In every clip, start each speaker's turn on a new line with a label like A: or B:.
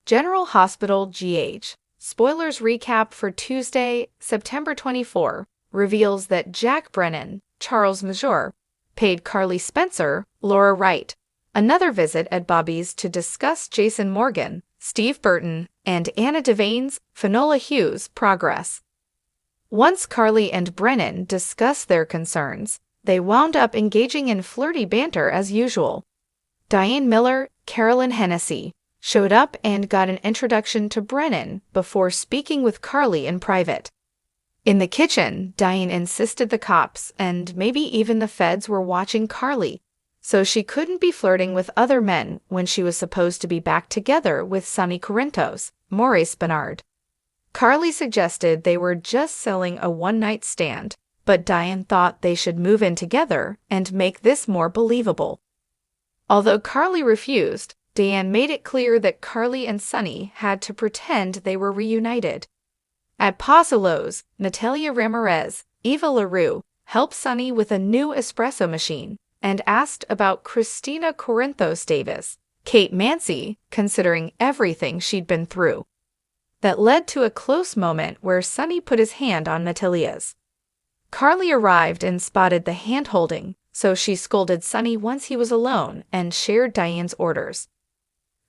A: General Hospital GH. Spoilers recap for Tuesday, September 24, reveals that Jack Brennan, Charles Major, paid Carly Spencer, Laura Wright, another visit at Bobby's to discuss Jason Morgan, Steve Burton, and Anna Devane's, Finola Hughes' progress. Once Carly and Brennan discussed their concerns, they wound up engaging in flirty banter as usual. Diane Miller, Carolyn Hennessy, showed up and got an introduction to Brennan before speaking with Carly in private. In the kitchen, Diane insisted the cops and maybe even the feds were watching Carly, so she couldn't be flirting with other men when she was supposed to be back together with Sonny Corinthos, Maurice Bernard. Carly suggested they were just selling a one-night stand, but Diane thought they should move in together and make this more believable. Although Carly refused, Diane made it clear that Carly and Sonny had to pretend they were reunited. At Pasolos, Natalia Ramirez, Eva LaRue, helped Sonny with a new espresso machine and asked about Kristina Corinthos Davis, Kate Mansi, considering everything she'd been through. That led to a close moment where Sonny put his hand on Natalia's. Carly arrived and spotted the hand-holding, so she scolded Sonny once he was alone and shared Diane's orders.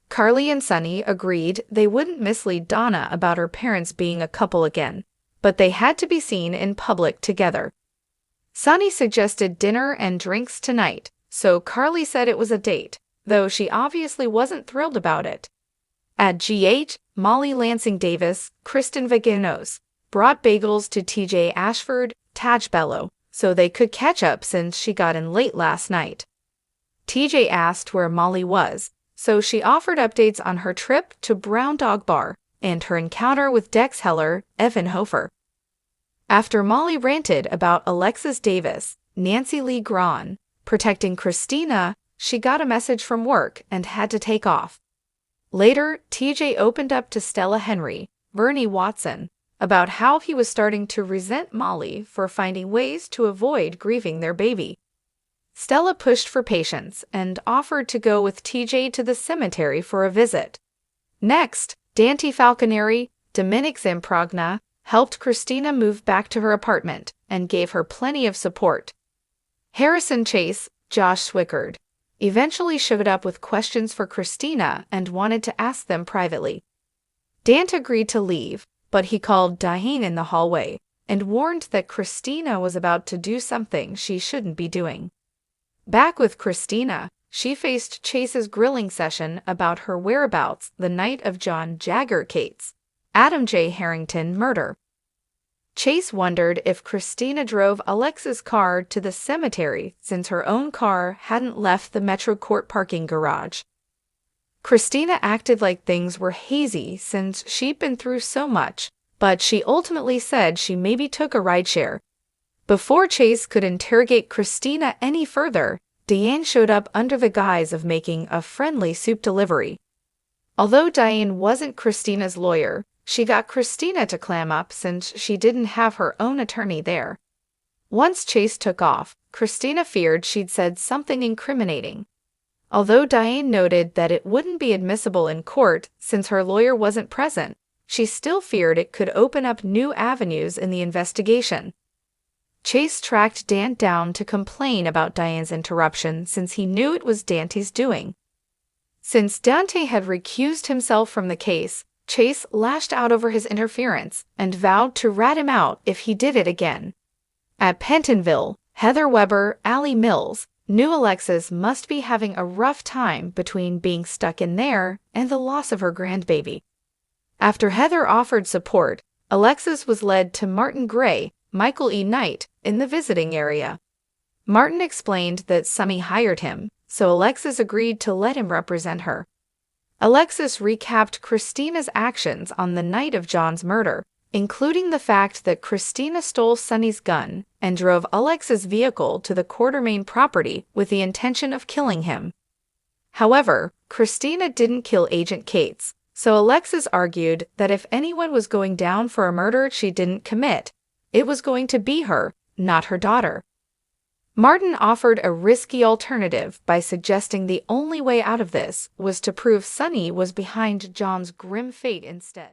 A: Carly and Sonny agreed they wouldn't mislead Donna about her parents being a couple again, but they had to be seen in public together. Sonny suggested dinner and drinks tonight, so Carly said it was a date, though she obviously wasn't thrilled about it. At GH, Molly Lansing Davis, Kristen Vaginos, brought bagels to TJ Ashford, Taj Bello, so they could catch up since she got in late last night. TJ asked where Molly was, so she offered updates on her trip to Brown Dog Bar and her encounter with Dex Heller, Evan Hofer. After Molly ranted about Alexis Davis, Nancy Lee Grahn, protecting Kristina, she got a message from work and had to take off. Later, TJ opened up to Stella Henry, Bernie Watson, about how he was starting to resent Molly for finding ways to avoid grieving their baby. Stella pushed for patience and offered to go with TJ to the cemetery for a visit. Next, Dante Falconeri, Dominic Zamprogna, helped Kristina move back to her apartment and gave her plenty of support. Harrison Chase, Josh Swickard, eventually showed up with questions for Kristina and wanted to ask them privately. Dante agreed to leave, but he called Diane in the hallway and warned that Kristina was about to do something she shouldn't be doing. Back with Kristina, she faced Chase's grilling session about her whereabouts the night of John Jagger Cates' Adam J. Harrington murder. Chase wondered if Kristina drove Alexa's car to the cemetery since her own car hadn't left the Metro Court parking garage. Kristina acted like things were hazy since she'd been through so much, but she ultimately said she maybe took a rideshare. Before Chase could interrogate Kristina any further, Diane showed up under the guise of making a friendly soup delivery. Although Diane wasn't Kristina's lawyer, she got Kristina to clam up since she didn't have her own attorney there. Once Chase took off, Kristina feared she'd said something incriminating. Although Diane noted that it wouldn't be admissible in court since her lawyer wasn't present, she still feared it could open up new avenues in the investigation. Chase tracked Dante down to complain about Diane's interruption since he knew it was Dante's doing. Since Dante had recused himself from the case, Chase lashed out over his interference and vowed to rat him out if he did it again. At Pentonville, Heather Weber, Allie Mills, knew Alexis must be having a rough time between being stuck in there and the loss of her grandbaby. After Heather offered support, Alexis was led to Martin Gray, Michael E. Knight, in the visiting area. Martin explained that Sonny hired him, so Alexis agreed to let him represent her. Alexis recapped Kristina's actions on the night of John's murder, including the fact that Kristina stole Sonny's gun and drove Alex's vehicle to the Quartermain property with the intention of killing him. However, Kristina didn't kill Agent Cates, so Alexis argued that if anyone was going down for a murder she didn't commit, it was going to be her, not her daughter. Martin offered a risky alternative by suggesting the only way out of this was to prove Sonny was behind John's grim fate instead.